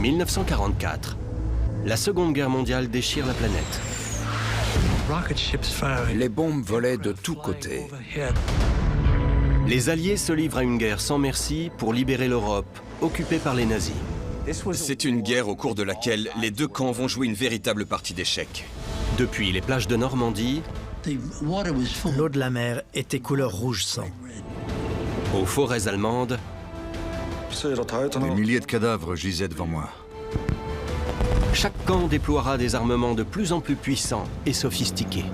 1944. La Seconde Guerre mondiale déchire la planète. Les bombes volaient de tous côtés. Les Alliés se livrent à une guerre sans merci pour libérer l'Europe, occupée par les nazis. C'est une guerre au cours de laquelle les deux camps vont jouer une véritable partie d'échecs. Depuis les plages de Normandie, L'eau de la mer était couleur rouge sang. aux forêts allemandes, Des milliers de cadavres gisaient devant moi. chaque camp déploiera des armements de plus en plus puissants et sophistiqués.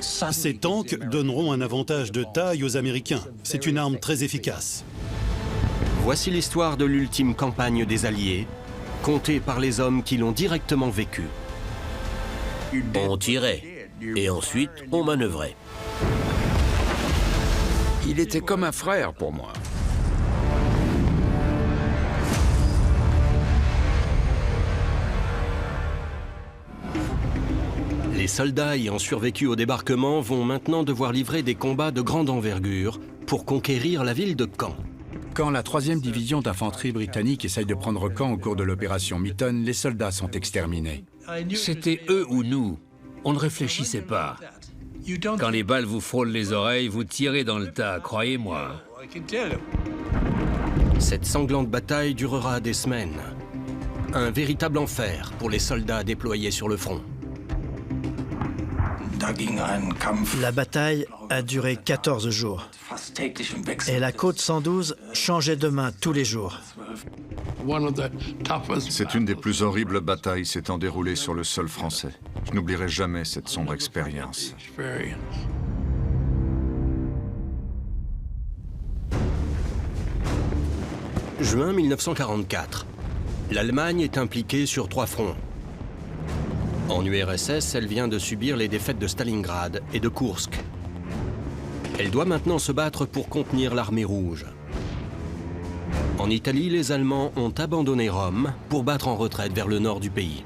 Ces tanks donneront un avantage de taille aux Américains. C'est une arme très efficace. Voici l'histoire de l'ultime campagne des Alliés, contée par les hommes qui l'ont directement vécue. On tirait, et ensuite on manœuvrait. Il était comme un frère pour moi. Les soldats ayant survécu au débarquement vont maintenant devoir livrer des combats de grande envergure pour conquérir la ville de Caen. Quand la 3e division d'infanterie britannique essaye de prendre Caen au cours de l'opération Mitton, les soldats sont exterminés. C'était eux ou nous. On ne réfléchissait pas. Quand les balles vous frôlent les oreilles, vous tirez dans le tas, croyez-moi. Cette sanglante bataille durera des semaines. Un véritable enfer pour les soldats déployés sur le front. La bataille a duré 14 jours. Et la côte 112 changeait de main tous les jours. C'est une des plus horribles batailles s'étant déroulée sur le sol français. Je n'oublierai jamais cette sombre expérience. Juin 1944. L'Allemagne est impliquée sur 3 fronts. En URSS, elle vient de subir les défaites de Stalingrad et de Koursk. Elle doit maintenant se battre pour contenir l'armée rouge. En Italie, les Allemands ont abandonné Rome pour battre en retraite vers le nord du pays.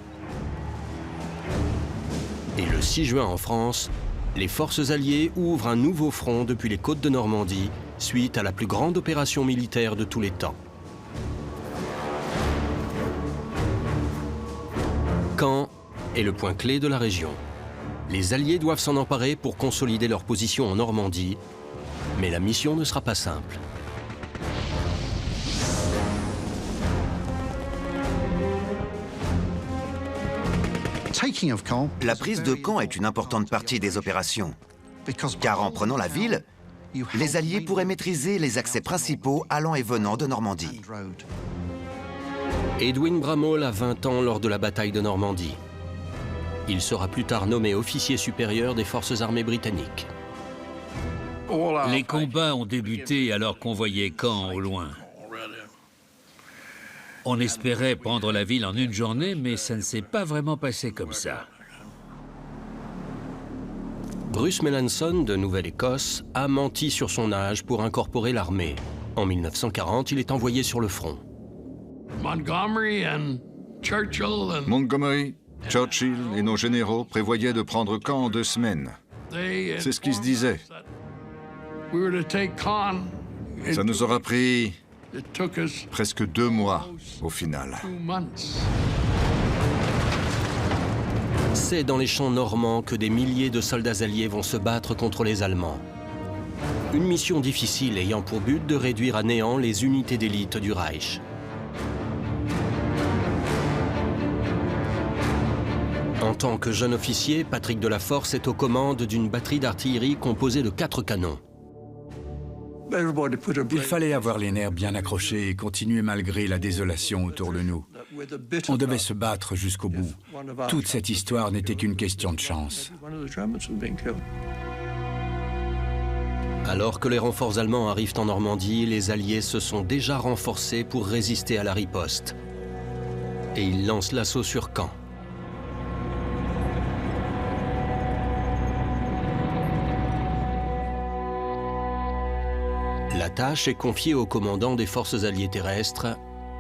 Et le 6 juin en France, les forces alliées ouvrent un nouveau front depuis les côtes de Normandie, suite à la plus grande opération militaire de tous les temps. Caen est le point clé de la région. Les Alliés doivent s'en emparer pour consolider leur position en Normandie, mais la mission ne sera pas simple. La prise de Caen est une importante partie des opérations, car en prenant la ville, les Alliés pourraient maîtriser les accès principaux allant et venant de Normandie. Edwin Bramall a 20 ans lors de la bataille de Normandie. Il sera plus tard nommé officier supérieur des forces armées britanniques. Les combats ont débuté alors qu'on voyait Caen au loin. On espérait prendre la ville en une journée, mais ça ne s'est pas vraiment passé comme ça. Bruce Melanson, de Nouvelle-Écosse, a menti sur son âge pour incorporer l'armée. En 1940, il est envoyé sur le front. Montgomery, Churchill et nos généraux prévoyaient de prendre Caen en 2 semaines. C'est ce qui se disait. Ça nous aura pris presque 2 mois au final. C'est dans les champs normands que des milliers de soldats alliés vont se battre contre les Allemands. Une mission difficile ayant pour but de réduire à néant les unités d'élite du Reich. En tant que jeune officier, Patrick Delaforce est aux commandes d'une batterie d'artillerie composée de 4 canons. Il fallait avoir les nerfs bien accrochés et continuer malgré la désolation autour de nous. On devait se battre jusqu'au bout. Toute cette histoire n'était qu'une question de chance. Alors que les renforts allemands arrivent en Normandie, les Alliés se sont déjà renforcés pour résister à la riposte. Et ils lancent l'assaut sur Caen. La tâche est confiée au commandant des forces alliées terrestres,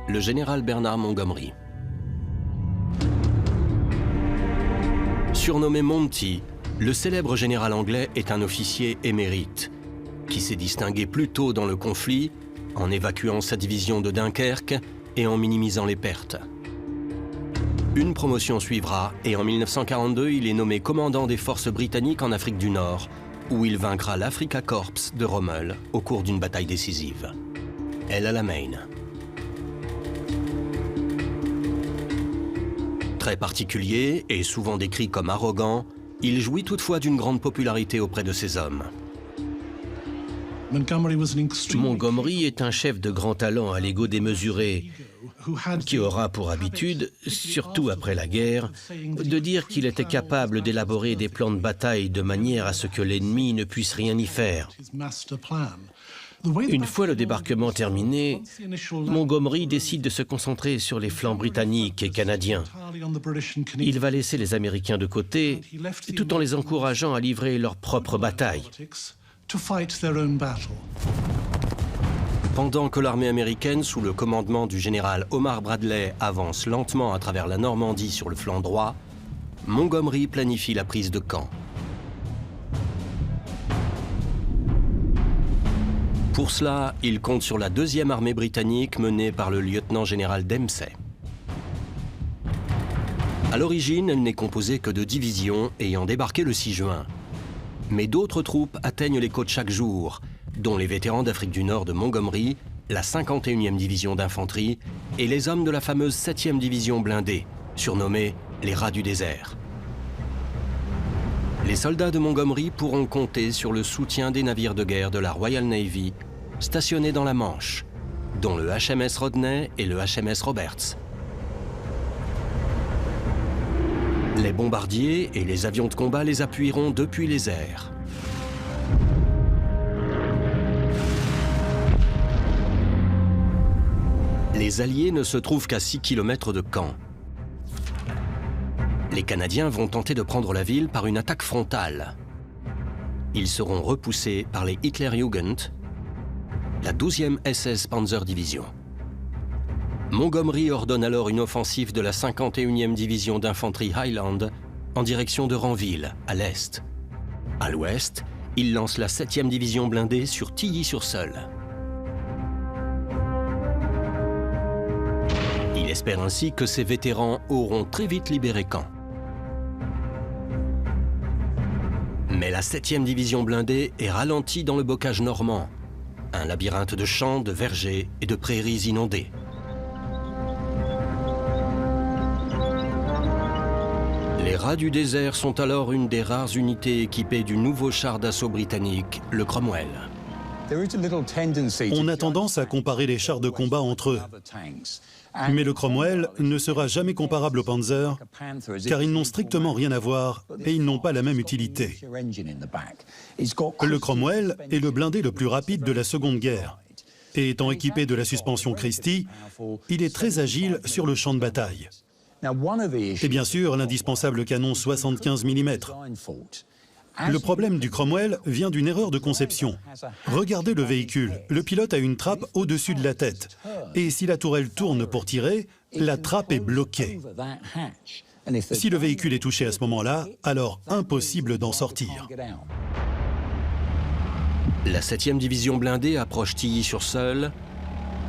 le général Bernard Montgomery. Surnommé Monty, le célèbre général anglais est un officier émérite, qui s'est distingué plus tôt dans le conflit, en évacuant sa division de Dunkerque et en minimisant les pertes. Une promotion suivra et en 1942, il est nommé commandant des forces britanniques en Afrique du Nord, où il vaincra l'Africa Corps de Rommel au cours d'une bataille décisive. El Alamein. Très particulier et souvent décrit comme arrogant, il jouit toutefois d'une grande popularité auprès de ses hommes. Montgomery est un chef de grand talent à l'ego démesuré, qui aura pour habitude, surtout après la guerre, de dire qu'il était capable d'élaborer des plans de bataille de manière à ce que l'ennemi ne puisse rien y faire. Une fois le débarquement terminé, Montgomery décide de se concentrer sur les flancs britanniques et canadiens. Il va laisser les Américains de côté, tout en les encourageant à livrer leur propre bataille. Pendant que l'armée américaine, sous le commandement du général Omar Bradley, avance lentement à travers la Normandie sur le flanc droit, Montgomery planifie la prise de Caen. Pour cela, il compte sur la 2e armée britannique menée par le lieutenant-général Dempsey. À l'origine, elle n'est composée que de divisions ayant débarqué le 6 juin. Mais d'autres troupes atteignent les côtes chaque jour, dont les vétérans d'Afrique du Nord de Montgomery, la 51e division d'infanterie et les hommes de la fameuse 7e division blindée, surnommée les Rats du désert. Les soldats de Montgomery pourront compter sur le soutien des navires de guerre de la Royal Navy stationnés dans la Manche, dont le HMS Rodney et le HMS Roberts. Les bombardiers et les avions de combat les appuieront depuis les airs. Les Alliés ne se trouvent qu'à 6 km de Caen. Les Canadiens vont tenter de prendre la ville par une attaque frontale. Ils seront repoussés par les Hitlerjugend, la 12e SS Panzer Division. Montgomery ordonne alors une offensive de la 51e division d'infanterie Highland en direction de Ranville, à l'est. À l'ouest, il lance la 7e division blindée sur Tilly-sur-Seul. Il espère ainsi que ses vétérans auront très vite libéré Caen. Mais la 7e division blindée est ralentie dans le bocage normand, un labyrinthe de champs, de vergers et de prairies inondées. Les Rats du désert sont alors une des rares unités équipées du nouveau char d'assaut britannique, le Cromwell. On a tendance à comparer les chars de combat entre eux. Mais le Cromwell ne sera jamais comparable au Panzer, car ils n'ont strictement rien à voir et ils n'ont pas la même utilité. Le Cromwell est le blindé le plus rapide de la Seconde Guerre. Et étant équipé de la suspension Christie, il est très agile sur le champ de bataille. Et bien sûr, l'indispensable canon 75 mm. Le problème du Cromwell vient d'une erreur de conception. Regardez le véhicule. Le pilote a une trappe au-dessus de la tête. Et si la tourelle tourne pour tirer, la trappe est bloquée. Si le véhicule est touché à ce moment-là, alors impossible d'en sortir. La 7e division blindée approche Tilly-sur-Seul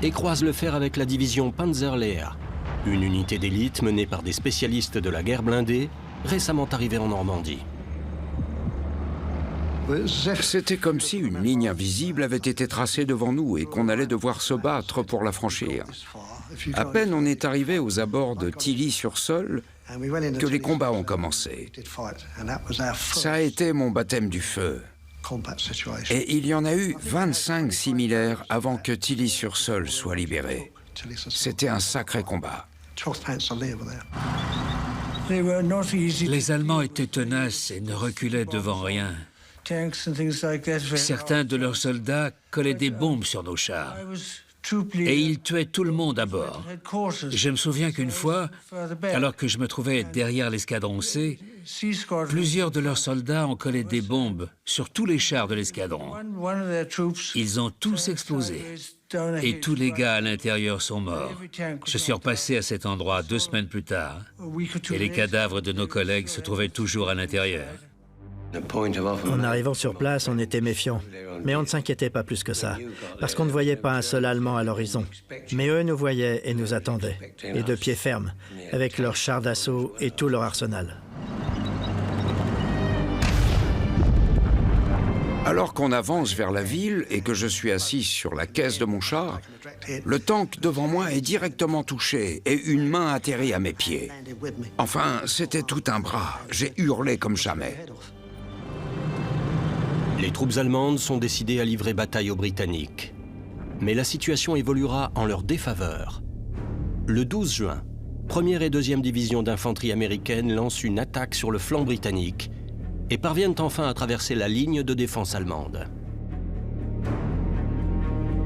et croise le fer avec la division Panzerlehr, une unité d'élite menée par des spécialistes de la guerre blindée, récemment arrivée en Normandie. C'était comme si une ligne invisible avait été tracée devant nous et qu'on allait devoir se battre pour la franchir. À peine on est arrivé aux abords de Tilly-sur-Seul que les combats ont commencé. Ça a été mon baptême du feu. Et il y en a eu 25 similaires avant que Tilly-sur-Seul soit libéré. C'était un sacré combat. Les Allemands étaient tenaces et ne reculaient devant rien. Certains de leurs soldats collaient des bombes sur nos chars. Et ils tuaient tout le monde à bord. Je me souviens qu'une fois, alors que je me trouvais derrière l'escadron C, plusieurs de leurs soldats ont collé des bombes sur tous les chars de l'escadron. Ils ont tous explosé. Et tous les gars à l'intérieur sont morts. Je suis repassé à cet endroit 2 semaines plus tard. Et les cadavres de nos collègues se trouvaient toujours à l'intérieur. En arrivant sur place, on était méfiants, mais on ne s'inquiétait pas plus que ça, parce qu'on ne voyait pas un seul Allemand à l'horizon. Mais eux nous voyaient et nous attendaient, et de pied ferme, avec leurs chars d'assaut et tout leur arsenal. Alors qu'on avance vers la ville et que je suis assis sur la caisse de mon char, le tank devant moi est directement touché et une main atterrit à mes pieds. Enfin, c'était tout un bras. J'ai hurlé comme jamais. Les troupes allemandes sont décidées à livrer bataille aux Britanniques. Mais la situation évoluera en leur défaveur. Le 12 juin, 1e et 2e division d'infanterie américaine lancent une attaque sur le flanc britannique et parviennent enfin à traverser la ligne de défense allemande.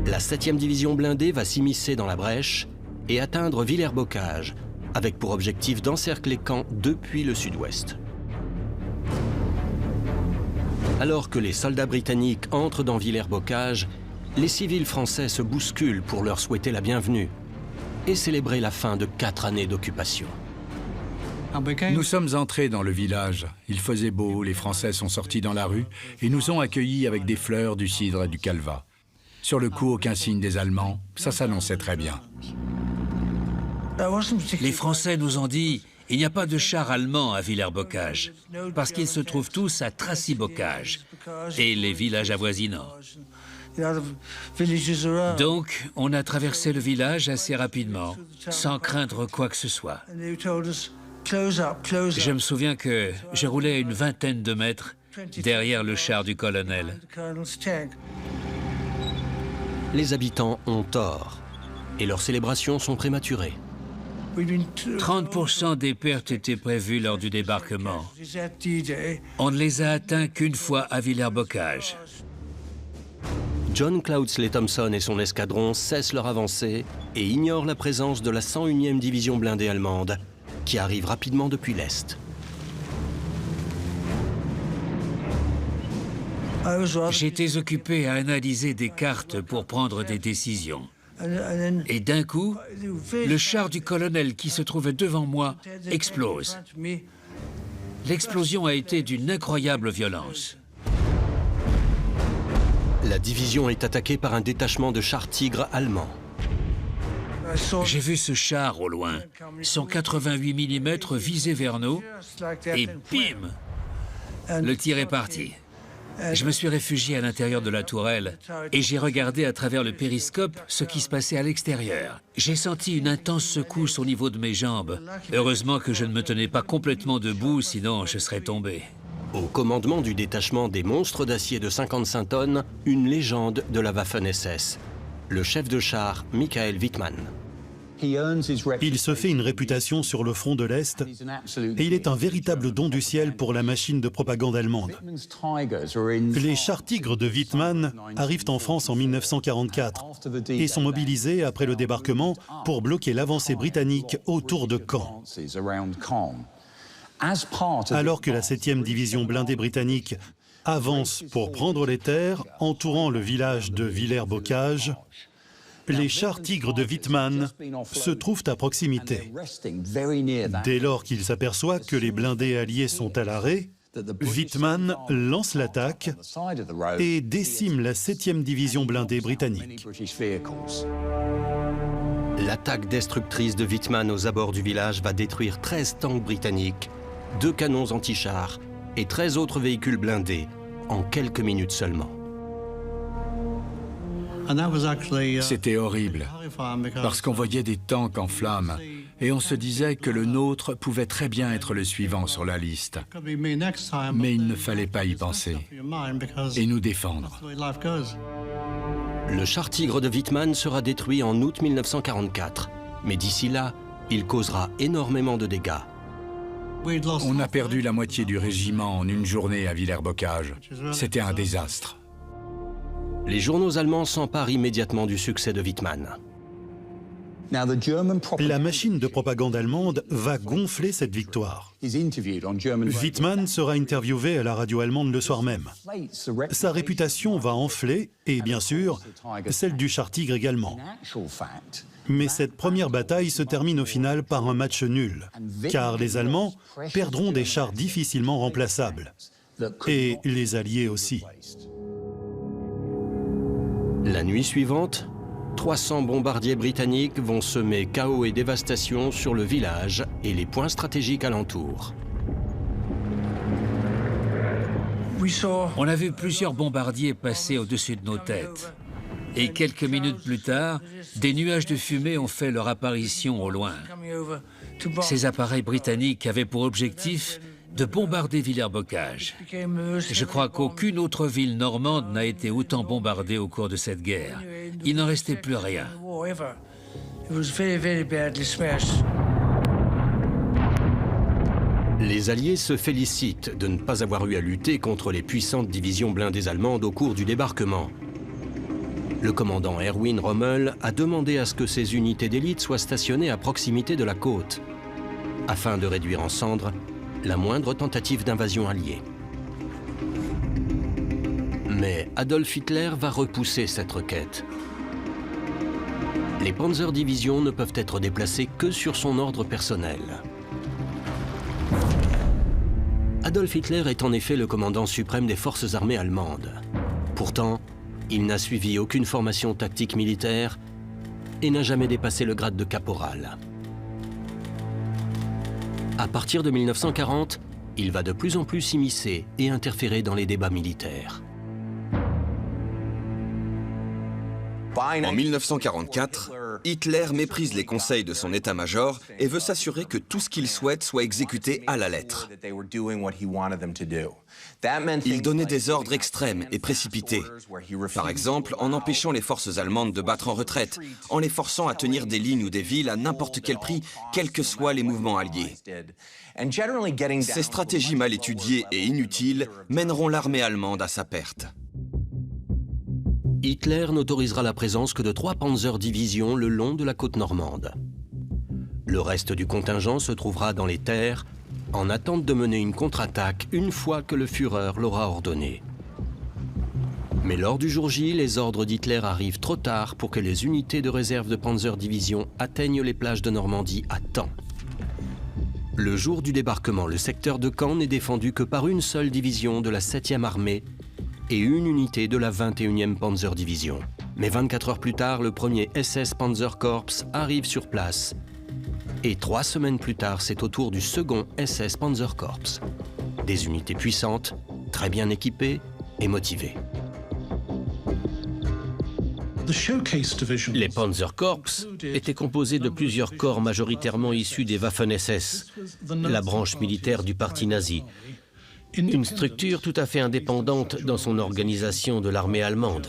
La 7e division blindée va s'immiscer dans la brèche et atteindre Villers-Bocage, avec pour objectif d'encercler Caen depuis le sud-ouest. Alors que les soldats britanniques entrent dans Villers-Bocage, les civils français se bousculent pour leur souhaiter la bienvenue et célébrer la fin de 4 années d'occupation. Nous sommes entrés dans le village. Il faisait beau, les Français sont sortis dans la rue et nous ont accueillis avec des fleurs, du cidre et du calva. Sur le coup, aucun signe des Allemands. Ça s'annonçait très bien. Les Français nous ont dit « Il n'y a pas de chars allemands à Villers-Bocage, parce qu'ils se trouvent tous à Tracy-Bocage et les villages avoisinants. » Donc, on a traversé le village assez rapidement, sans craindre quoi que ce soit. Je me souviens que je roulais à une vingtaine de mètres derrière le char du colonel. Les habitants ont tort et leurs célébrations sont prématurées. 30% des pertes étaient prévues lors du débarquement. On ne les a atteints qu'une fois à Villers-Bocage. John Cloudsley Thompson et son escadron cessent leur avancée et ignorent la présence de la 101e division blindée allemande, qui arrive rapidement depuis l'Est. J'étais occupé à analyser des cartes pour prendre des décisions. Et d'un coup, le char du colonel qui se trouvait devant moi explose. L'explosion a été d'une incroyable violence. La division est attaquée par un détachement de chars Tigre allemands. J'ai vu ce char au loin, son 88 mm visé vers nous, et bim! Le tir est parti. Je me suis réfugié à l'intérieur de la tourelle et j'ai regardé à travers le périscope ce qui se passait à l'extérieur. J'ai senti une intense secousse au niveau de mes jambes. Heureusement que je ne me tenais pas complètement debout, sinon je serais tombé. Au commandement du détachement des monstres d'acier de 55 tonnes, une légende de la Waffen-SS, le chef de char Michael Wittmann. Il se fait une réputation sur le front de l'Est et il est un véritable don du ciel pour la machine de propagande allemande. Les chars Tigres de Wittmann arrivent en France en 1944 et sont mobilisés après le débarquement pour bloquer l'avancée britannique autour de Caen. Alors que la 7e division blindée britannique avance pour prendre les terres entourant le village de Villers-Bocage, les chars Tigres de Wittmann se trouvent à proximité. Dès lors qu'il s'aperçoit que les blindés alliés sont à l'arrêt, Wittmann lance l'attaque et décime la 7e division blindée britannique. L'attaque destructrice de Wittmann aux abords du village va détruire 13 tanks britanniques, 2 canons anti-chars et 13 autres véhicules blindés en quelques minutes seulement. C'était horrible, parce qu'on voyait des tanks en flammes, et on se disait que le nôtre pouvait très bien être le suivant sur la liste. Mais il ne fallait pas y penser, et nous défendre. Le char Tigre de Wittmann sera détruit en août 1944, mais d'ici là, il causera énormément de dégâts. On a perdu la moitié du régiment en une journée à Villers-Bocage. C'était un désastre. Les journaux allemands s'emparent immédiatement du succès de Wittmann. La machine de propagande allemande va gonfler cette victoire. Wittmann sera interviewé à la radio allemande le soir même. Sa réputation va enfler, et bien sûr, celle du char Tigre également. Mais cette première bataille se termine au final par un match nul, car les Allemands perdront des chars difficilement remplaçables. Et les Alliés aussi. La nuit suivante, 300 bombardiers britanniques vont semer chaos et dévastation sur le village et les points stratégiques alentours. On a vu plusieurs bombardiers passer au-dessus de nos têtes. Et quelques minutes plus tard, des nuages de fumée ont fait leur apparition au loin. Ces appareils britanniques avaient pour objectif de bombarder Villers-Bocage. Je crois qu'aucune autre ville normande n'a été autant bombardée au cours de cette guerre. Il n'en restait plus rien. Les Alliés se félicitent de ne pas avoir eu à lutter contre les puissantes divisions blindées allemandes au cours du débarquement. Le commandant Erwin Rommel a demandé à ce que ces unités d'élite soient stationnées à proximité de la côte, afin de réduire en cendres la moindre tentative d'invasion alliée. Mais Adolf Hitler va repousser cette requête. Les Panzerdivisions ne peuvent être déplacées que sur son ordre personnel. Adolf Hitler est en effet le commandant suprême des forces armées allemandes. Pourtant, il n'a suivi aucune formation tactique militaire et n'a jamais dépassé le grade de caporal. À partir de 1940, il va de plus en plus s'immiscer et interférer dans les débats militaires. En 1944, Hitler méprise les conseils de son état-major et veut s'assurer que tout ce qu'il souhaite soit exécuté à la lettre. Il donnait des ordres extrêmes et précipités. Par exemple, en empêchant les forces allemandes de battre en retraite, en les forçant à tenir des lignes ou des villes à n'importe quel prix, quels que soient les mouvements alliés. Ces stratégies mal étudiées et inutiles mèneront l'armée allemande à sa perte. Hitler n'autorisera la présence que de 3 Panzer-divisions le long de la côte normande. Le reste du contingent se trouvera dans les terres, en attente de mener une contre-attaque une fois que le Führer l'aura ordonné. Mais lors du jour J, les ordres d'Hitler arrivent trop tard pour que les unités de réserve de Panzer-division atteignent les plages de Normandie à temps. Le jour du débarquement, le secteur de Caen n'est défendu que par une seule division de la 7e armée et une unité de la 21e Panzer-Division. Mais 24 heures plus tard, le premier SS Panzerkorps arrive sur place. Et 3 semaines plus tard, c'est au tour du second SS Panzerkorps. Des unités puissantes, très bien équipées et motivées. Les Panzerkorps étaient composés de plusieurs corps majoritairement issus des Waffen-SS, la branche militaire du parti nazi. Une structure tout à fait indépendante dans son organisation de l'armée allemande.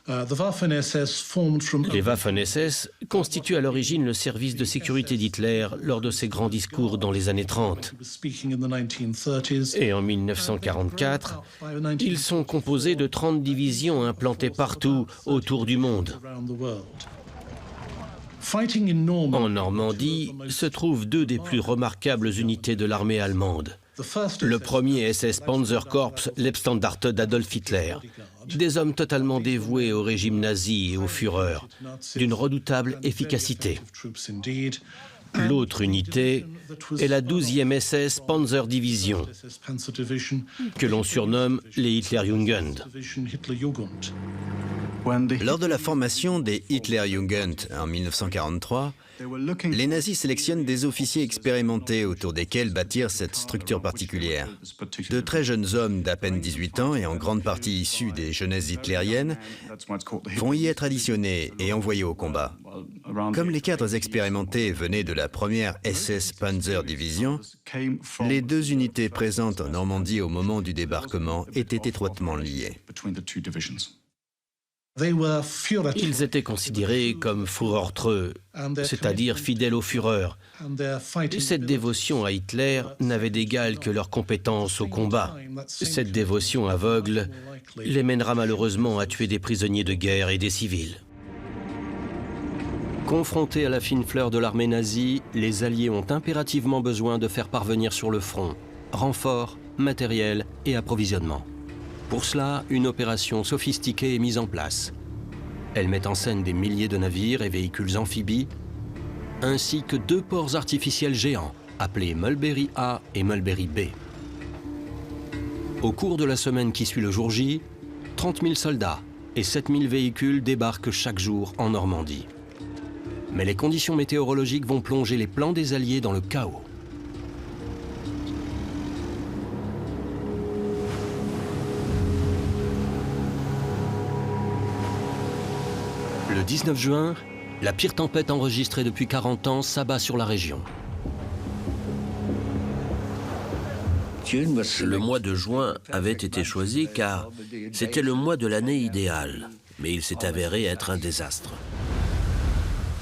Les Waffen-SS constituent à l'origine le service de sécurité d'Hitler lors de ses grands discours dans les années 30. Et en 1944, ils sont composés de 30 divisions implantées partout autour du monde. En Normandie se trouvent 2 des plus remarquables unités de l'armée allemande. Le premier SS Panzerkorps, Leibstandarte d'Adolf Hitler. Des hommes totalement dévoués au régime nazi et au Führer, d'une redoutable efficacité. L'autre unité est la 12e SS Panzerdivision, que l'on surnomme les Hitlerjugend. Lors de la formation des Hitlerjugend en 1943, les nazis sélectionnent des officiers expérimentés autour desquels bâtir cette structure particulière. De très jeunes hommes d'à peine 18 ans et en grande partie issus des jeunesses hitlériennes vont y être additionnés et envoyés au combat. Comme les cadres expérimentés venaient de la première SS Panzer Division, les 2 unités présentes en Normandie au moment du débarquement étaient étroitement liées. Ils étaient considérés comme Führertreu, c'est-à-dire fidèles au Führer. Cette dévotion à Hitler n'avait d'égal que leur compétence au combat. Cette dévotion aveugle les mènera malheureusement à tuer des prisonniers de guerre et des civils. Confrontés à la fine fleur de l'armée nazie, les Alliés ont impérativement besoin de faire parvenir sur le front renforts, matériel et approvisionnement. Pour cela, une opération sophistiquée est mise en place. Elle met en scène des milliers de navires et véhicules amphibies, ainsi que 2 ports artificiels géants, appelés Mulberry A et Mulberry B. Au cours de la semaine qui suit le jour J, 30 000 soldats et 7 000 véhicules débarquent chaque jour en Normandie. Mais les conditions météorologiques vont plonger les plans des Alliés dans le chaos. Le 19 juin, la pire tempête enregistrée depuis 40 ans s'abat sur la région. Le mois de juin avait été choisi car c'était le mois de l'année idéal, mais il s'est avéré être un désastre.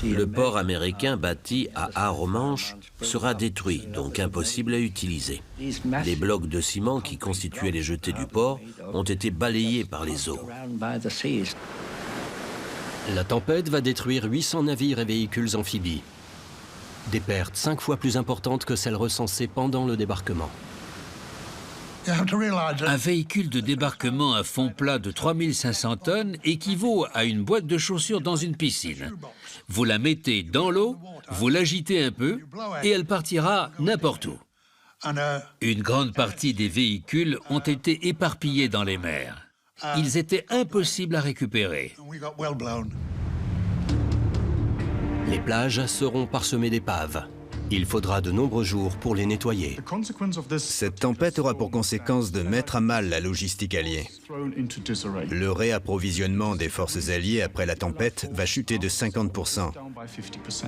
Le port américain bâti à Arromanches sera détruit, donc impossible à utiliser. Les blocs de ciment qui constituaient les jetées du port ont été balayés par les eaux. La tempête va détruire 800 navires et véhicules amphibies. Des pertes 5 fois plus importantes que celles recensées pendant le débarquement. Un véhicule de débarquement à fond plat de 3500 tonnes équivaut à une boîte de chaussures dans une piscine. Vous la mettez dans l'eau, vous l'agitez un peu et elle partira n'importe où. Une grande partie des véhicules ont été éparpillés dans les mers. Ils étaient impossibles à récupérer. Les plages seront parsemées d'épaves. Il faudra de nombreux jours pour les nettoyer. Cette tempête aura pour conséquence de mettre à mal la logistique alliée. Le réapprovisionnement des forces alliées après la tempête va chuter de 50%,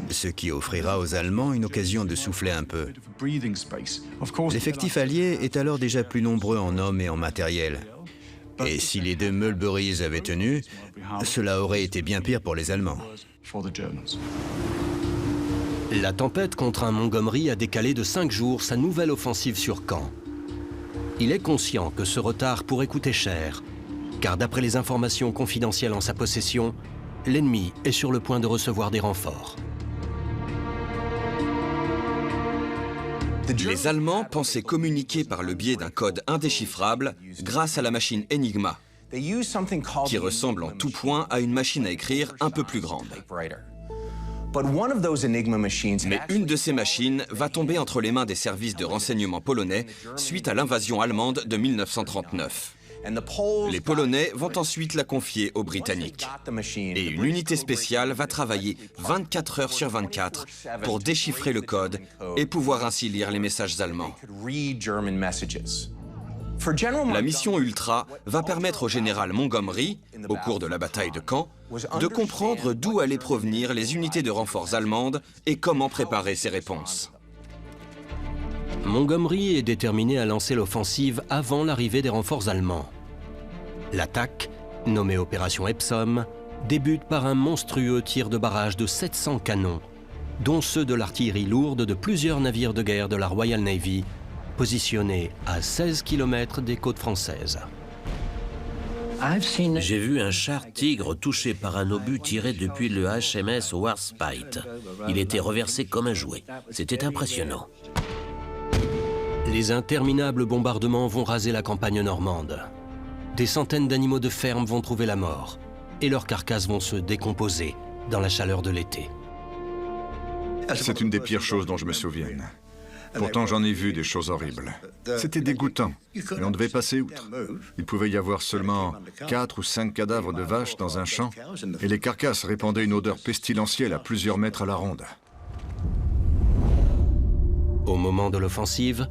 ce qui offrira aux Allemands une occasion de souffler un peu. L'effectif allié est alors déjà plus nombreux en hommes et en matériel. Et si les deux Mulberries avaient tenu, cela aurait été bien pire pour les Allemands. La tempête contraint Montgomery à décaler de 5 jours sa nouvelle offensive sur Caen. Il est conscient que ce retard pourrait coûter cher, car d'après les informations confidentielles en sa possession, l'ennemi est sur le point de recevoir des renforts. Les Allemands pensaient communiquer par le biais d'un code indéchiffrable grâce à la machine Enigma, qui ressemble en tout point à une machine à écrire un peu plus grande. Mais une de ces machines va tomber entre les mains des services de renseignement polonais suite à l'invasion allemande de 1939. Les Polonais vont ensuite la confier aux Britanniques. Et une unité spéciale va travailler 24 heures sur 24 pour déchiffrer le code et pouvoir ainsi lire les messages allemands. La mission Ultra va permettre au général Montgomery, au cours de la bataille de Caen, de comprendre d'où allaient provenir les unités de renforts allemandes et comment préparer ses réponses. Montgomery est déterminé à lancer l'offensive avant l'arrivée des renforts allemands. L'attaque, nommée Opération Epsom, débute par un monstrueux tir de barrage de 700 canons, dont ceux de l'artillerie lourde de plusieurs navires de guerre de la Royal Navy, positionnés à 16 km des côtes françaises. J'ai vu un char Tigre touché par un obus tiré depuis le HMS Warspite. Il était reversé comme un jouet. C'était impressionnant. Les interminables bombardements vont raser la campagne normande. Des centaines d'animaux de ferme vont trouver la mort et leurs carcasses vont se décomposer dans la chaleur de l'été. C'est une des pires choses dont je me souvienne. Pourtant, j'en ai vu des choses horribles. C'était dégoûtant, mais on devait passer outre. Il pouvait y avoir seulement 4 ou 5 cadavres de vaches dans un champ, et les carcasses répandaient une odeur pestilentielle à plusieurs mètres à la ronde. Au moment de l'offensive,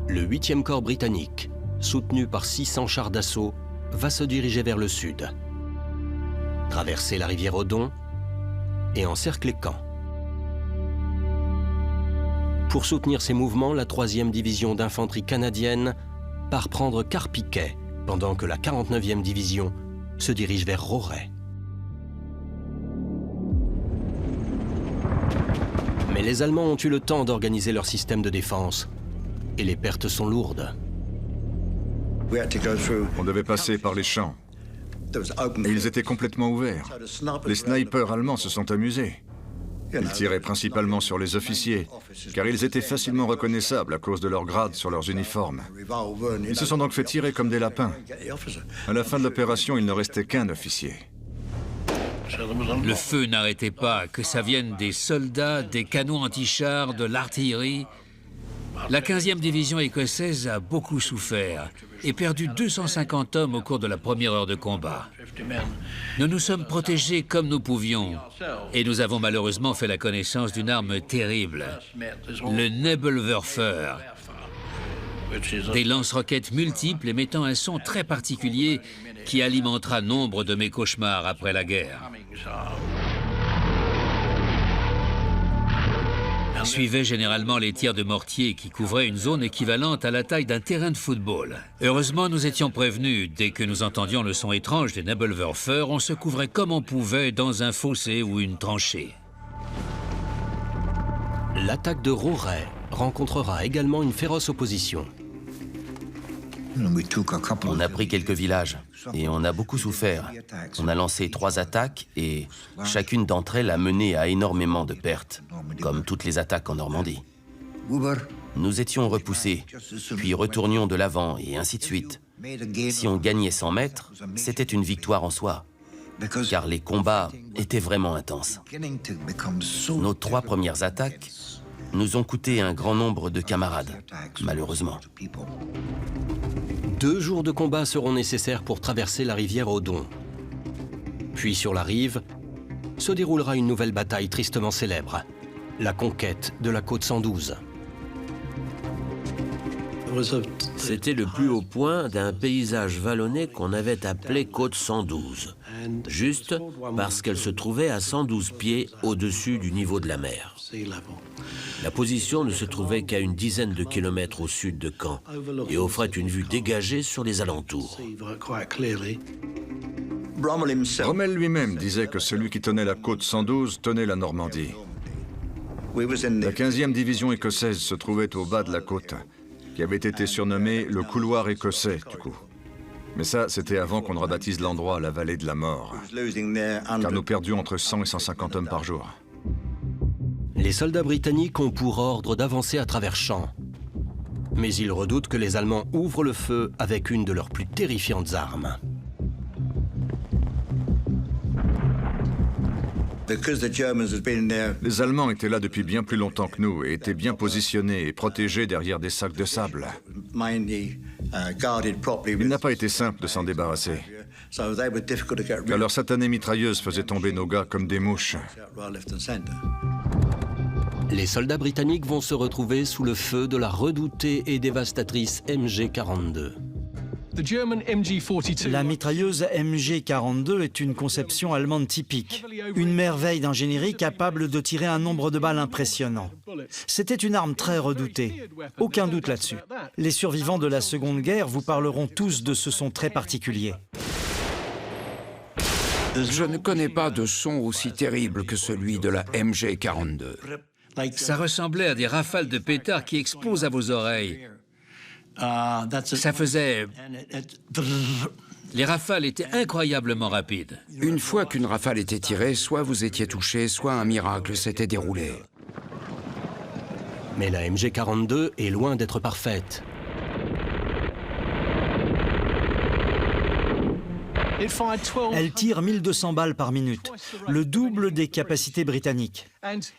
le 8e corps britannique, soutenu par 600 chars d'assaut, va se diriger vers le sud, traverser la rivière Odon et encercler Caen. Pour soutenir ces mouvements, la 3e division d'infanterie canadienne part prendre Carpiquet, pendant que la 49e division se dirige vers Rauray. Mais les Allemands ont eu le temps d'organiser leur système de défense, et les pertes sont lourdes. On devait passer par les champs, et ils étaient complètement ouverts. Les snipers allemands se sont amusés. Ils tiraient principalement sur les officiers, car ils étaient facilement reconnaissables à cause de leur grade sur leurs uniformes. Ils se sont donc fait tirer comme des lapins. À la fin de l'opération, il ne restait qu'un officier. Le feu n'arrêtait pas, que ça vienne des soldats, des canons anti-chars, de l'artillerie. La 15e division écossaise a beaucoup souffert et perdu 250 hommes au cours de la première heure de combat. Nous nous sommes protégés comme nous pouvions et nous avons malheureusement fait la connaissance d'une arme terrible, le Nebelwerfer. Des lance-roquettes multiples émettant un son très particulier qui alimentera nombre de mes cauchemars après la guerre. Suivaient généralement les tirs de mortier qui couvraient une zone équivalente à la taille d'un terrain de football. Heureusement, nous étions prévenus. Dès que nous entendions le son étrange des Nebelwerfer, on se couvrait comme on pouvait dans un fossé ou une tranchée. L'attaque de Rauray rencontrera également une féroce opposition. On a pris quelques villages et on a beaucoup souffert. On a lancé 3 attaques et chacune d'entre elles a mené à énormément de pertes, comme toutes les attaques en Normandie. Nous étions repoussés, puis retournions de l'avant et ainsi de suite. Si on gagnait 100 mètres, c'était une victoire en soi, car les combats étaient vraiment intenses. Nos 3 premières attaques nous ont coûté un grand nombre de camarades, malheureusement. 2 jours de combat seront nécessaires pour traverser la rivière Odon. Puis sur la rive, se déroulera une nouvelle bataille tristement célèbre, la conquête de la côte 112. C'était le plus haut point d'un paysage vallonné qu'on avait appelé côte 112, juste parce qu'elle se trouvait à 112 pieds au-dessus du niveau de la mer. La position ne se trouvait qu'à une dizaine de kilomètres au sud de Caen et offrait une vue dégagée sur les alentours. Rommel lui-même disait que celui qui tenait la côte 112 tenait la Normandie. La 15e division écossaise se trouvait au bas de la côte, qui avait été surnommé le couloir écossais, du coup. Mais ça, c'était avant qu'on ne rebaptise l'endroit la vallée de la mort, car nous perdions entre 100 et 150 hommes par jour. Les soldats britanniques ont pour ordre d'avancer à travers champs. Mais ils redoutent que les Allemands ouvrent le feu avec une de leurs plus terrifiantes armes. Les Allemands étaient là depuis bien plus longtemps que nous et étaient bien positionnés et protégés derrière des sacs de sable. Il n'a pas été simple de s'en débarrasser, car leurs satanées mitrailleuses faisaient tomber nos gars comme des mouches. Les soldats britanniques vont se retrouver sous le feu de la redoutée et dévastatrice MG42. La mitrailleuse MG42 est une conception allemande typique, une merveille d'ingénierie capable de tirer un nombre de balles impressionnant. C'était une arme très redoutée, aucun doute là-dessus. Les survivants de la Seconde Guerre vous parleront tous de ce son très particulier. Je ne connais pas de son aussi terrible que celui de la MG42. Ça ressemblait à des rafales de pétards qui explosent à vos oreilles. Ça faisait... Les rafales étaient incroyablement rapides. Une fois qu'une rafale était tirée, soit vous étiez touché, soit un miracle s'était déroulé. Mais la MG42 est loin d'être parfaite. Elle tire 1200 balles par minute, le double des capacités britanniques.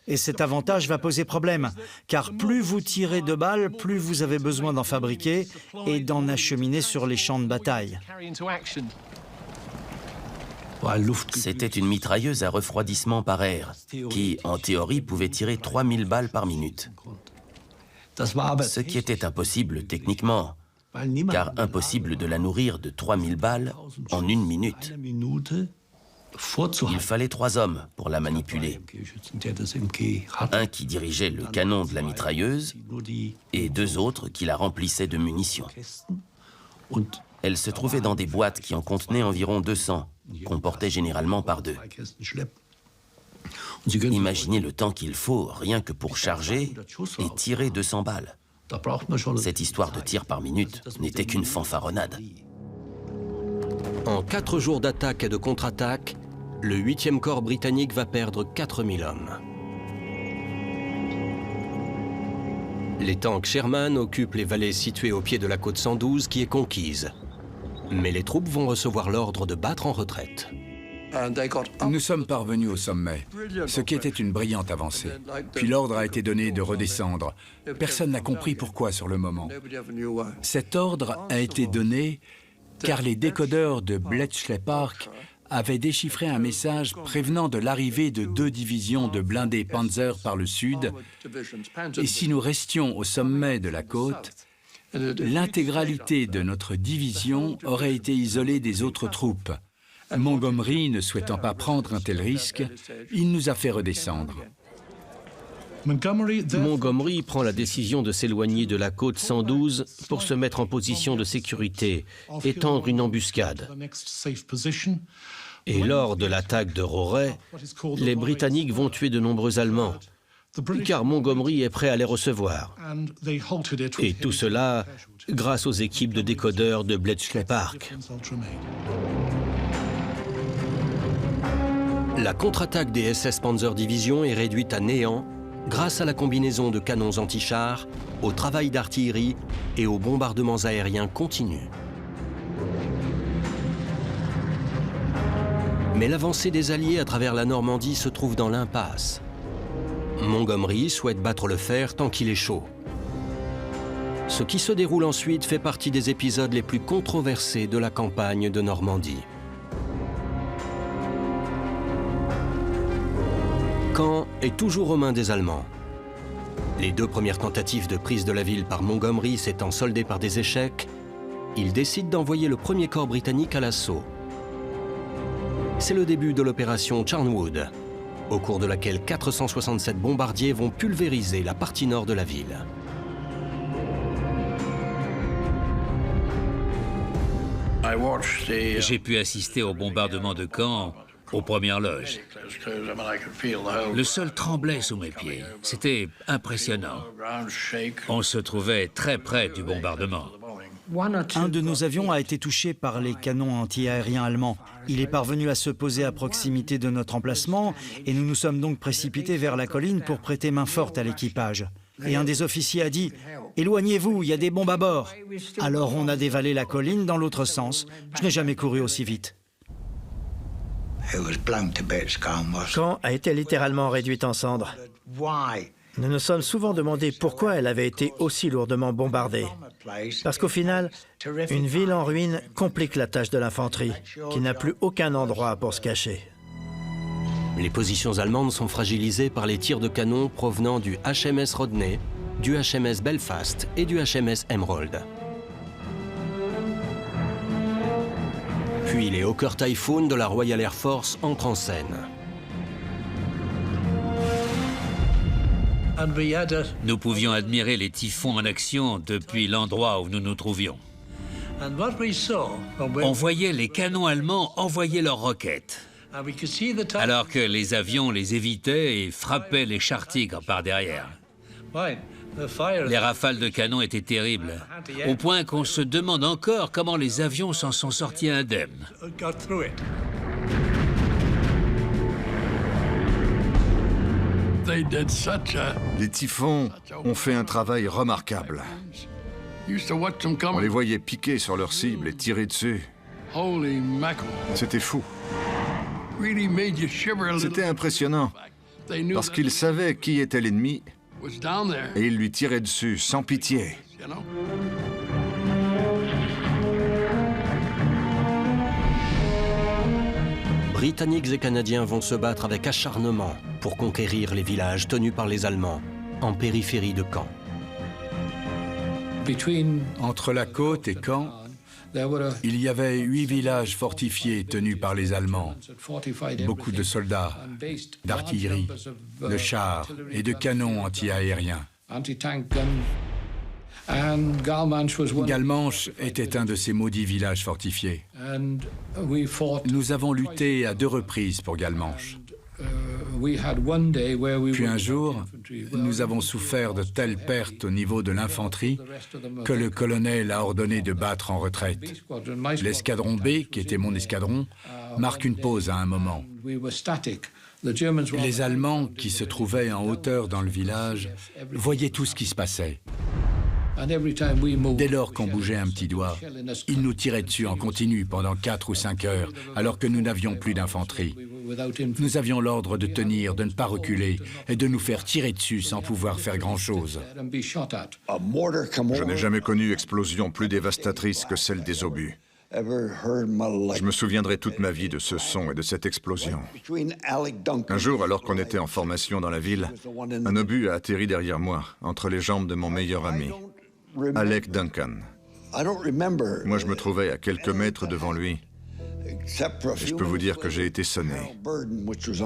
Et cet avantage va poser problème, car plus vous tirez de balles, plus vous avez besoin d'en fabriquer et d'en acheminer sur les champs de bataille. C'était une mitrailleuse à refroidissement par air, qui, en théorie, pouvait tirer 3000 balles par minute. Ce qui était impossible techniquement, car impossible de la nourrir de 3000 balles en 1 minute. Il fallait 3 hommes pour la manipuler. Un qui dirigeait le canon de la mitrailleuse et 2 autres qui la remplissaient de munitions. Elle se trouvait dans des boîtes qui en contenaient environ 200, qu'on portait généralement par 2. Imaginez le temps qu'il faut rien que pour charger et tirer 200 balles. Cette histoire de tir par minute n'était qu'une fanfaronnade. En 4 jours d'attaque et de contre-attaque, le 8e corps britannique va perdre 4000 hommes. Les tanks Sherman occupent les vallées situées au pied de la côte 112 qui est conquise. Mais les troupes vont recevoir l'ordre de battre en retraite. Nous sommes parvenus au sommet, ce qui était une brillante avancée. Puis l'ordre a été donné de redescendre. Personne n'a compris pourquoi sur le moment. Cet ordre a été donné car les décodeurs de Bletchley Park avaient déchiffré un message prévenant de l'arrivée de 2 divisions de blindés Panzer par le sud, et si nous restions au sommet de la côte, l'intégralité de notre division aurait été isolée des autres troupes. Montgomery, ne souhaitant pas prendre un tel risque, il nous a fait redescendre. Montgomery prend la décision de s'éloigner de la côte 112 pour se mettre en position de sécurité et tendre une embuscade. Et lors de l'attaque de Rauray, les Britanniques vont tuer de nombreux Allemands, car Montgomery est prêt à les recevoir. Et tout cela grâce aux équipes de décodeurs de Bletchley Park. La contre-attaque des SS Panzer Division est réduite à néant grâce à la combinaison de canons anti-chars, au travail d'artillerie et aux bombardements aériens continus. Mais l'avancée des Alliés à travers la Normandie se trouve dans l'impasse. Montgomery souhaite battre le fer tant qu'il est chaud. Ce qui se déroule ensuite fait partie des épisodes les plus controversés de la campagne de Normandie. Caen est toujours aux mains des Allemands. Les 2 premières tentatives de prise de la ville par Montgomery s'étant soldées par des échecs, il décide d'envoyer le premier corps britannique à l'assaut. C'est le début de l'opération Charnwood, au cours de laquelle 467 bombardiers vont pulvériser la partie nord de la ville. J'ai pu assister au bombardement de Caen aux premières loges. Le sol tremblait sous mes pieds. C'était impressionnant. On se trouvait très près du bombardement. Un de nos avions a été touché par les canons anti-aériens allemands. Il est parvenu à se poser à proximité de notre emplacement et nous nous sommes donc précipités vers la colline pour prêter main forte à l'équipage. Et un des officiers a dit « Éloignez-vous, il y a des bombes à bord !» Alors on a dévalé la colline dans l'autre sens. Je n'ai jamais couru aussi vite. Caen a été littéralement réduite en cendres. Nous nous sommes souvent demandé pourquoi elle avait été aussi lourdement bombardée. Parce qu'au final, une ville en ruine complique la tâche de l'infanterie, qui n'a plus aucun endroit pour se cacher. Les positions allemandes sont fragilisées par les tirs de canon provenant du HMS Rodney, du HMS Belfast et du HMS Emerald. Puis les Hawker Typhoon de la Royal Air Force entrent en scène. Nous pouvions admirer les typhons en action depuis l'endroit où nous nous trouvions. On voyait les canons allemands envoyer leurs roquettes, alors que les avions les évitaient et frappaient les chars Tigres par derrière. Les rafales de canon étaient terribles, au point qu'on se demande encore comment les avions s'en sont sortis indemnes. Les typhons ont fait un travail remarquable. On les voyait piquer sur leur cible et tirer dessus. C'était fou. C'était impressionnant, parce qu'ils savaient qui était l'ennemi et ils lui tiraient dessus sans pitié. Britanniques et Canadiens vont se battre avec acharnement pour conquérir les villages tenus par les Allemands en périphérie de Caen. Entre la côte et Caen, il y avait 8 villages fortifiés tenus par les Allemands. Beaucoup de soldats, d'artillerie, de chars et de canons anti-aériens. Galmanche était un de ces maudits villages fortifiés. Nous avons lutté à 2 reprises pour Galmanche. Puis un jour, nous avons souffert de telles pertes au niveau de l'infanterie que le colonel a ordonné de battre en retraite. L'escadron B, qui était mon escadron, marque une pause à un moment. Les Allemands, qui se trouvaient en hauteur dans le village, voyaient tout ce qui se passait. Dès lors qu'on bougeait un petit doigt, ils nous tiraient dessus en continu pendant 4 ou 5 heures, alors que nous n'avions plus d'infanterie. Nous avions l'ordre de tenir, de ne pas reculer et de nous faire tirer dessus sans pouvoir faire grand-chose. Je n'ai jamais connu explosion plus dévastatrice que celle des obus. Je me souviendrai toute ma vie de ce son et de cette explosion. Un jour, alors qu'on était en formation dans la ville, un obus a atterri derrière moi, entre les jambes de mon meilleur ami, Alec Duncan. Moi, je me trouvais à quelques mètres devant lui. Et je peux vous dire que j'ai été sonné.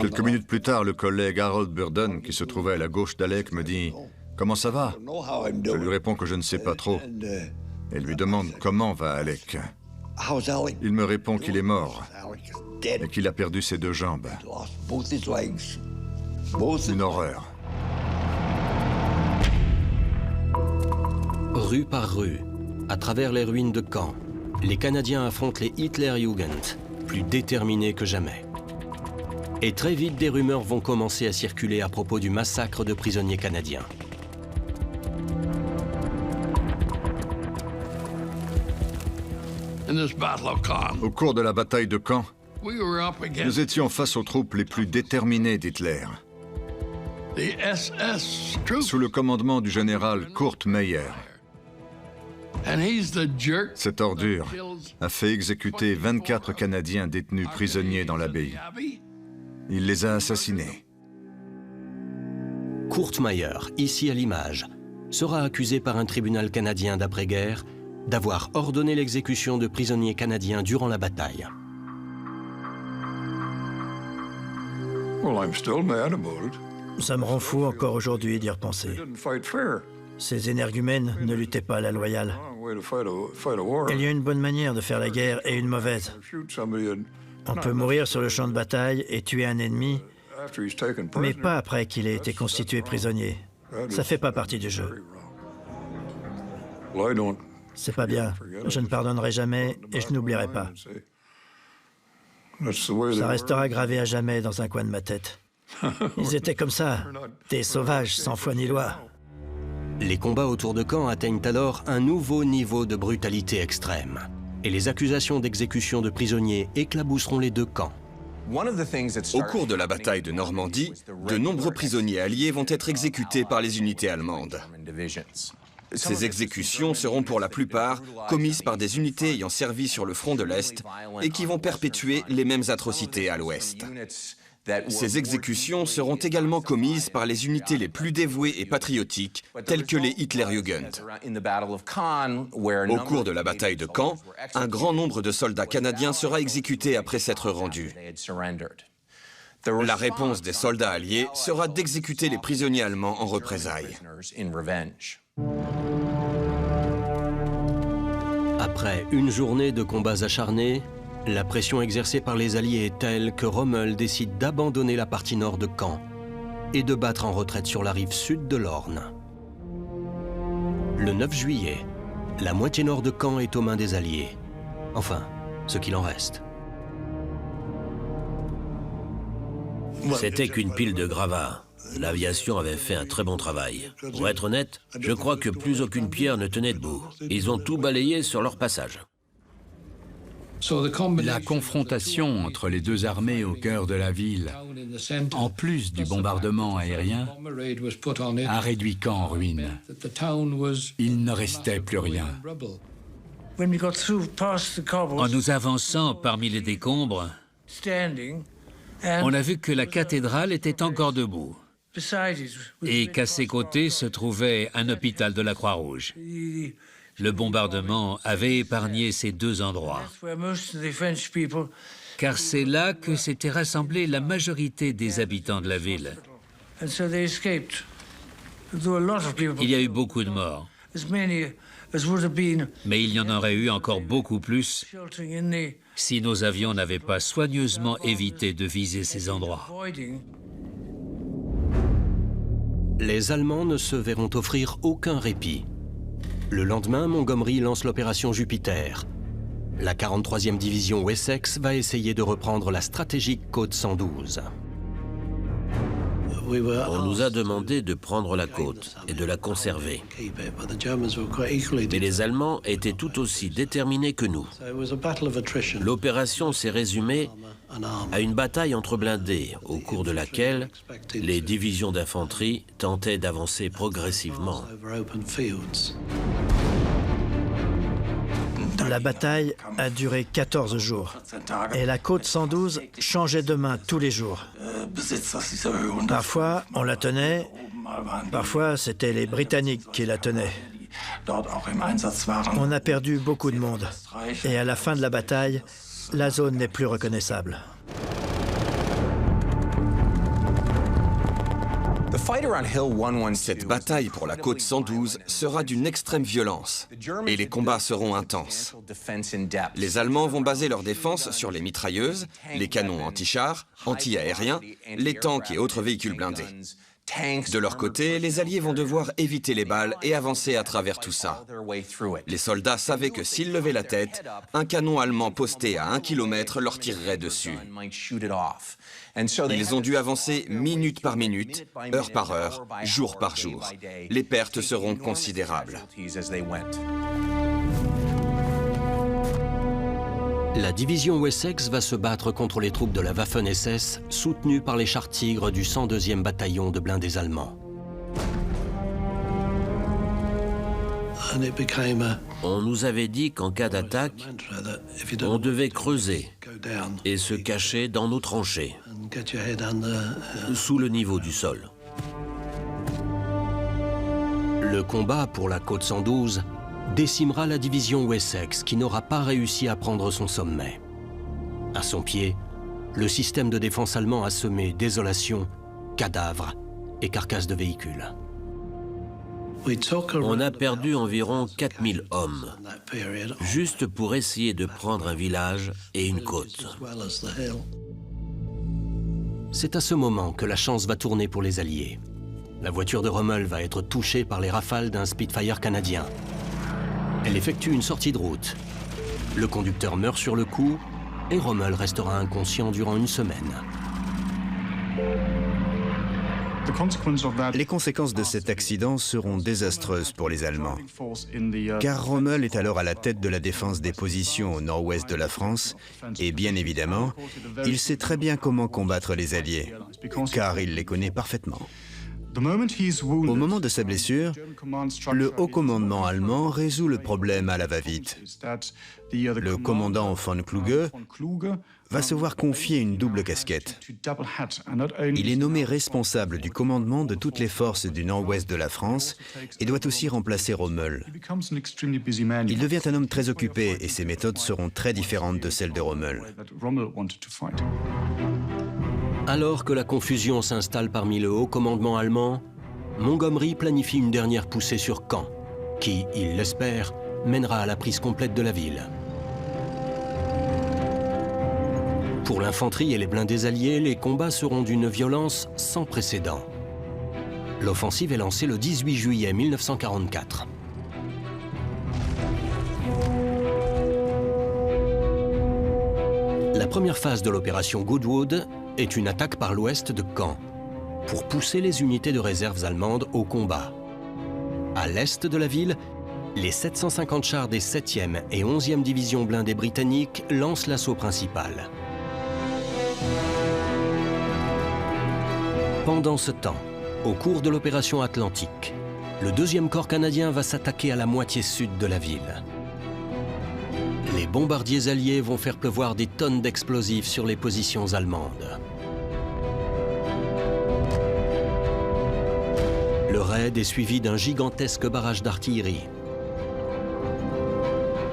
Quelques minutes plus tard, le collègue Harold Burden, qui se trouvait à la gauche d'Alec, me dit « Comment ça va ?» Je lui réponds que je ne sais pas trop et lui demande « Comment va Alec ?» Il me répond qu'il est mort et qu'il a perdu ses 2 jambes. Une horreur. Rue par rue, à travers les ruines de Caen, les Canadiens affrontent les Hitlerjugend, plus déterminés que jamais. Et très vite, des rumeurs vont commencer à circuler à propos du massacre de prisonniers canadiens. Au cours de la bataille de Caen, nous étions face aux troupes les plus déterminées d'Hitler. Sous le commandement du général Kurt Meyer. Cette ordure a fait exécuter 24 Canadiens détenus prisonniers dans l'abbaye. Il les a assassinés. Kurt Meyer, ici à l'image, sera accusé par un tribunal canadien d'après-guerre d'avoir ordonné l'exécution de prisonniers canadiens durant la bataille. Ça me rend fou encore aujourd'hui d'y repenser. Ces énergumènes ne luttaient pas à la loyale. Il y a une bonne manière de faire la guerre et une mauvaise. On peut mourir sur le champ de bataille et tuer un ennemi, mais pas après qu'il ait été constitué prisonnier. Ça fait pas partie du jeu. C'est pas bien. Je ne pardonnerai jamais et je n'oublierai pas. Ça restera gravé à jamais dans un coin de ma tête. Ils étaient comme ça, des sauvages sans foi ni loi. Les combats autour de Caen atteignent alors un nouveau niveau de brutalité extrême. Et les accusations d'exécution de prisonniers éclabousseront les 2 camps. Au cours de la bataille de Normandie, de nombreux prisonniers alliés vont être exécutés par les unités allemandes. Ces exécutions seront pour la plupart commises par des unités ayant servi sur le front de l'Est et qui vont perpétuer les mêmes atrocités à l'Ouest. Ces exécutions seront également commises par les unités les plus dévouées et patriotiques, telles que les Hitlerjugend. Au cours de la bataille de Caen, un grand nombre de soldats canadiens sera exécuté après s'être rendus. La réponse des soldats alliés sera d'exécuter les prisonniers allemands en représailles. Après une journée de combats acharnés, la pression exercée par les Alliés est telle que Rommel décide d'abandonner la partie nord de Caen et de battre en retraite sur la rive sud de l'Orne. Le 9 juillet, la moitié nord de Caen est aux mains des Alliés. Enfin, ce qu'il en reste. C'était qu'une pile de gravats. L'aviation avait fait un très bon travail. Pour être honnête, je crois que plus aucune pierre ne tenait debout. Ils ont tout balayé sur leur passage. La confrontation entre les 2 armées au cœur de la ville, en plus du bombardement aérien, a réduit Caen en ruine. Il ne restait plus rien. En nous avançant parmi les décombres, on a vu que la cathédrale était encore debout et qu'à ses côtés se trouvait un hôpital de la Croix-Rouge. Le bombardement avait épargné ces 2 endroits, car c'est là que s'était rassemblée la majorité des habitants de la ville. Il y a eu beaucoup de morts, mais il y en aurait eu encore beaucoup plus si nos avions n'avaient pas soigneusement évité de viser ces endroits. Les Allemands ne se verront offrir aucun répit. Le lendemain, Montgomery lance l'opération Jupiter. La 43e division Wessex va essayer de reprendre la stratégique côte 112. On nous a demandé de prendre la côte et de la conserver. Mais les Allemands étaient tout aussi déterminés que nous. L'opération s'est résumée à une bataille entre blindés, au cours de laquelle les divisions d'infanterie tentaient d'avancer progressivement. La bataille a duré 14 jours et la côte 112 changeait de main tous les jours. Parfois, on la tenait, parfois c'était les Britanniques qui la tenaient. On a perdu beaucoup de monde et à la fin de la bataille, la zone n'est plus reconnaissable. Cette bataille pour la côte 112 sera d'une extrême violence et les combats seront intenses. Les Allemands vont baser leur défense sur les mitrailleuses, les canons anti-chars, anti-aériens, les tanks et autres véhicules blindés. De leur côté, les Alliés vont devoir éviter les balles et avancer à travers tout ça. Les soldats savaient que s'ils levaient la tête, un canon allemand posté à 1 km leur tirerait dessus. Ils ont dû avancer minute par minute, heure par heure, jour par jour. Les pertes seront considérables. La division Wessex va se battre contre les troupes de la Waffen-SS, soutenues par les chars Tigres du 102e bataillon de blindés allemands. On nous avait dit qu'en cas d'attaque, on devait creuser et se cacher dans nos tranchées, sous le niveau du sol. Le combat pour la côte 112 décimera la division Wessex qui n'aura pas réussi à prendre son sommet. À son pied, le système de défense allemand a semé désolation, cadavres et carcasses de véhicules. On a perdu environ 4000 hommes, juste pour essayer de prendre un village et une côte. C'est à ce moment que la chance va tourner pour les Alliés. La voiture de Rommel va être touchée par les rafales d'un Spitfire canadien. Elle effectue une sortie de route. Le conducteur meurt sur le coup et Rommel restera inconscient durant une semaine. Les conséquences de cet accident seront désastreuses pour les Allemands, car Rommel est alors à la tête de la défense des positions au nord-ouest de la France, et bien évidemment, il sait très bien comment combattre les Alliés, car il les connaît parfaitement. Au moment de sa blessure, le haut commandement allemand résout le problème à la va-vite. Le commandant von Kluge va se voir confier une double casquette. Il est nommé responsable du commandement de toutes les forces du nord-ouest de la France et doit aussi remplacer Rommel. Il devient un homme très occupé et ses méthodes seront très différentes de celles de Rommel. Alors que la confusion s'installe parmi le haut commandement allemand, Montgomery planifie une dernière poussée sur Caen, qui, il l'espère, mènera à la prise complète de la ville. Pour l'infanterie et les blindés alliés, les combats seront d'une violence sans précédent. L'offensive est lancée le 18 juillet 1944. La première phase de l'opération Goodwood est une attaque par l'ouest de Caen, pour pousser les unités de réserves allemandes au combat. À l'est de la ville, les 750 chars des 7e et 11e divisions blindées britanniques lancent l'assaut principal. Pendant ce temps, au cours de l'opération Atlantique, le 2e corps canadien va s'attaquer à la moitié sud de la ville. Les bombardiers alliés vont faire pleuvoir des tonnes d'explosifs sur les positions allemandes. Le raid est suivi d'un gigantesque barrage d'artillerie.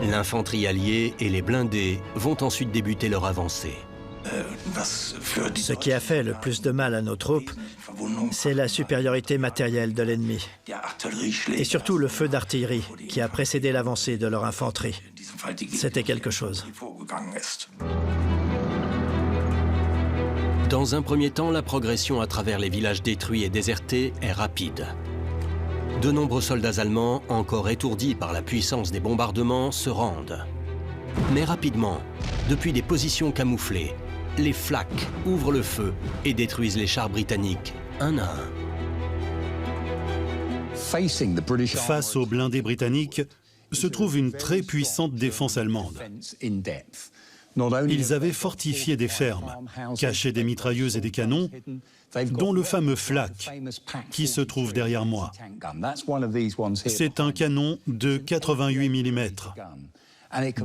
L'infanterie alliée et les blindés vont ensuite débuter leur avancée. Ce qui a fait le plus de mal à nos troupes, c'est la supériorité matérielle de l'ennemi. Et surtout le feu d'artillerie qui a précédé l'avancée de leur infanterie. C'était quelque chose. Dans un premier temps, la progression à travers les villages détruits et désertés est rapide. De nombreux soldats allemands, encore étourdis par la puissance des bombardements, se rendent. Mais rapidement, depuis des positions camouflées, les flaks ouvrent le feu et détruisent les chars britanniques, un à un. Face aux blindés britanniques se trouve une très puissante défense allemande. Ils avaient fortifié des fermes, caché des mitrailleuses et des canons, dont le fameux flak, qui se trouve derrière moi. C'est un canon de 88 mm,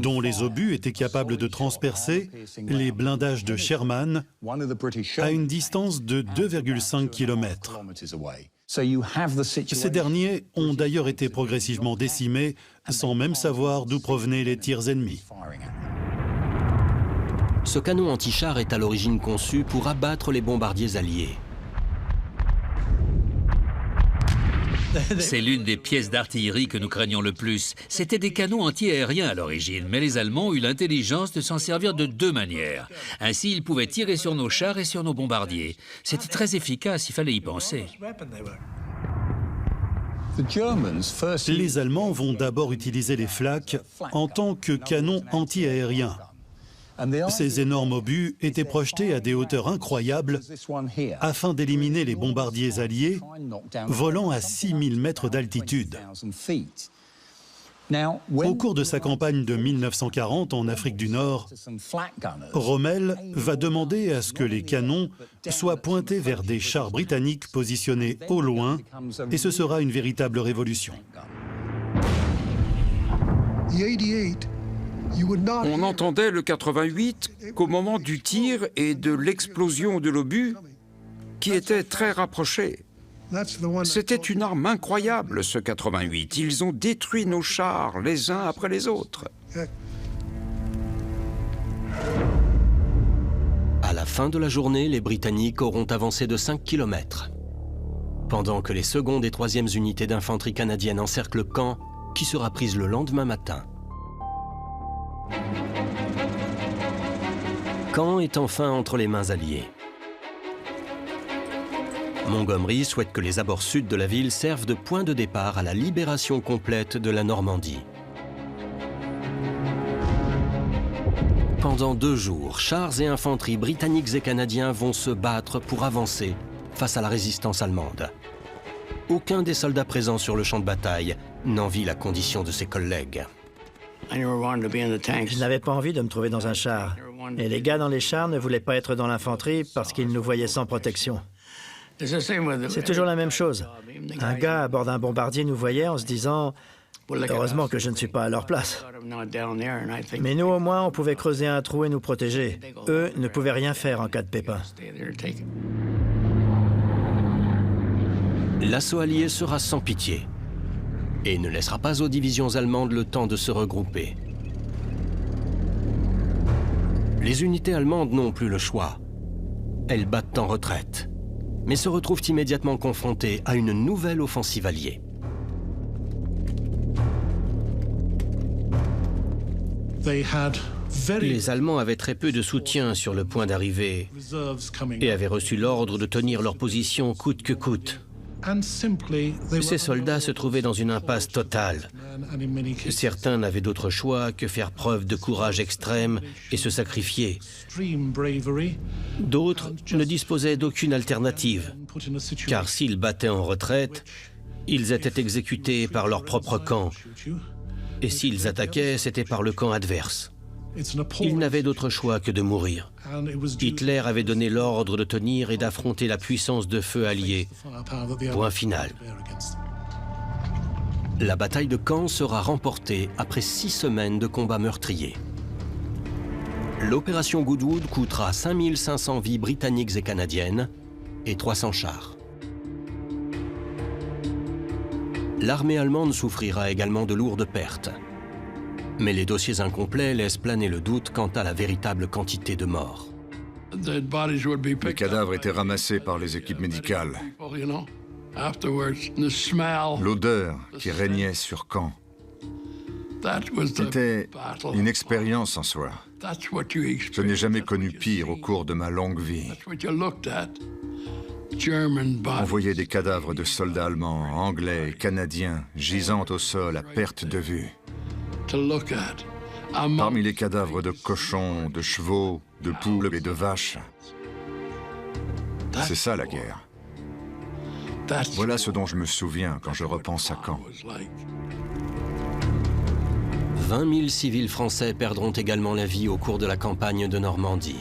dont les obus étaient capables de transpercer les blindages de Sherman à une distance de 2,5 km. Ces derniers ont d'ailleurs été progressivement décimés sans même savoir d'où provenaient les tirs ennemis. Ce canon anti-char est à l'origine conçu pour abattre les bombardiers alliés. C'est l'une des pièces d'artillerie que nous craignons le plus. C'étaient des canons anti-aériens à l'origine, mais les Allemands ont eu l'intelligence de s'en servir de deux manières. Ainsi, ils pouvaient tirer sur nos chars et sur nos bombardiers. C'était très efficace, il fallait y penser. Les Allemands vont d'abord utiliser les flaks en tant que canons anti-aériens. Ces énormes obus étaient projetés à des hauteurs incroyables afin d'éliminer les bombardiers alliés volant à 6000 mètres d'altitude. Au cours de sa campagne de 1940 en Afrique du Nord, Rommel va demander à ce que les canons soient pointés vers des chars britanniques positionnés au loin, et ce sera une véritable révolution. On entendait le 88 qu'au moment du tir et de l'explosion de l'obus, qui était très rapproché. C'était une arme incroyable, ce 88. Ils ont détruit nos chars les uns après les autres. À la fin de la journée, les Britanniques auront avancé de 5 km. Pendant que les secondes et troisièmes unités d'infanterie canadiennes encerclent Caen, qui sera prise le lendemain matin. Caen est enfin entre les mains alliées. Montgomery souhaite que les abords sud de la ville servent de point de départ à la libération complète de la Normandie. Pendant 2 jours, chars et infanterie britanniques et canadiens vont se battre pour avancer face à la résistance allemande. Aucun des soldats présents sur le champ de bataille n'envie la condition de ses collègues. Je n'avais pas envie de me trouver dans un char. Et les gars dans les chars ne voulaient pas être dans l'infanterie parce qu'ils nous voyaient sans protection. C'est toujours la même chose. Un gars à bord d'un bombardier nous voyait en se disant « Heureusement que je ne suis pas à leur place ». Mais nous, au moins, on pouvait creuser un trou et nous protéger. Eux ne pouvaient rien faire en cas de pépin. L'assaut allié sera sans pitié et ne laissera pas aux divisions allemandes le temps de se regrouper. Les unités allemandes n'ont plus le choix. Elles battent en retraite, mais se retrouvent immédiatement confrontées à une nouvelle offensive alliée. Les Allemands avaient très peu de soutien sur le point d'arrivée et avaient reçu l'ordre de tenir leur position coûte que coûte. Ces soldats se trouvaient dans une impasse totale. Certains n'avaient d'autre choix que faire preuve de courage extrême et se sacrifier. D'autres ne disposaient d'aucune alternative, car s'ils battaient en retraite, ils étaient exécutés par leur propre camp. Et s'ils attaquaient, c'était par le camp adverse. Ils n'avaient d'autre choix que de mourir. Hitler avait donné l'ordre de tenir et d'affronter la puissance de feu alliée. Point final. La bataille de Caen sera remportée après 6 semaines de combats meurtriers. L'opération Goodwood coûtera 5500 vies britanniques et canadiennes et 300 chars. L'armée allemande souffrira également de lourdes pertes. Mais les dossiers incomplets laissent planer le doute quant à la véritable quantité de morts. Les cadavres étaient ramassés par les équipes médicales. L'odeur qui régnait sur Caen était une expérience en soi. Je n'ai jamais connu pire au cours de ma longue vie. On voyait des cadavres de soldats allemands, anglais et canadiens gisant au sol à perte de vue. Parmi les cadavres de cochons, de chevaux, de poules et de vaches. C'est ça la guerre. Voilà ce dont je me souviens quand je repense à Caen. 20 000 civils français perdront également la vie au cours de la campagne de Normandie.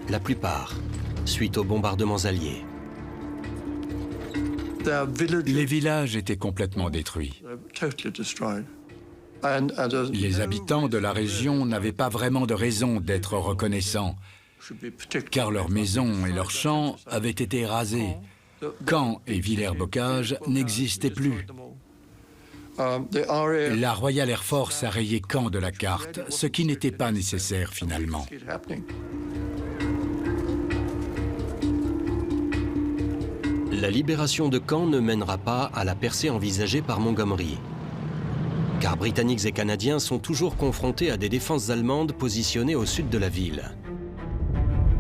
La plupart suite aux bombardements alliés. Les villages étaient complètement détruits. Les habitants de la région n'avaient pas vraiment de raison d'être reconnaissants, car leurs maisons et leurs champs avaient été rasés. Caen et Villers-Bocage n'existaient plus. La Royal Air Force a rayé Caen de la carte, ce qui n'était pas nécessaire finalement. La libération de Caen ne mènera pas à la percée envisagée par Montgomery. Car Britanniques et Canadiens sont toujours confrontés à des défenses allemandes positionnées au sud de la ville.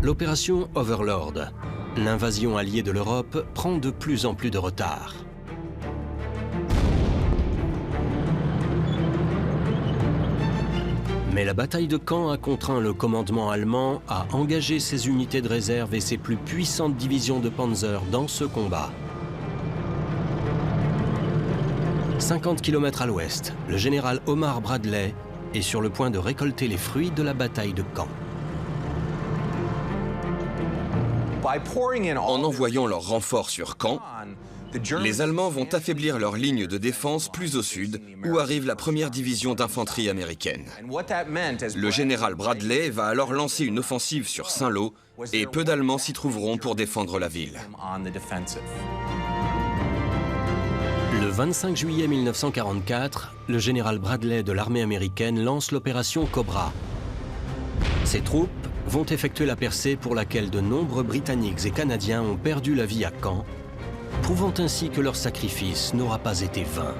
L'opération Overlord, l'invasion alliée de l'Europe, prend de plus en plus de retard. Mais la bataille de Caen a contraint le commandement allemand à engager ses unités de réserve et ses plus puissantes divisions de Panzer dans ce combat. 50 km à l'ouest, le général Omar Bradley est sur le point de récolter les fruits de la bataille de Caen. En envoyant leurs renforts sur Caen, les Allemands vont affaiblir leur ligne de défense plus au sud, où arrive la première division d'infanterie américaine. Le général Bradley va alors lancer une offensive sur Saint-Lô, et peu d'Allemands s'y trouveront pour défendre la ville. Le 25 juillet 1944, le général Bradley de l'armée américaine lance l'opération Cobra. Ses troupes vont effectuer la percée pour laquelle de nombreux Britanniques et Canadiens ont perdu la vie à Caen, prouvant ainsi que leur sacrifice n'aura pas été vain.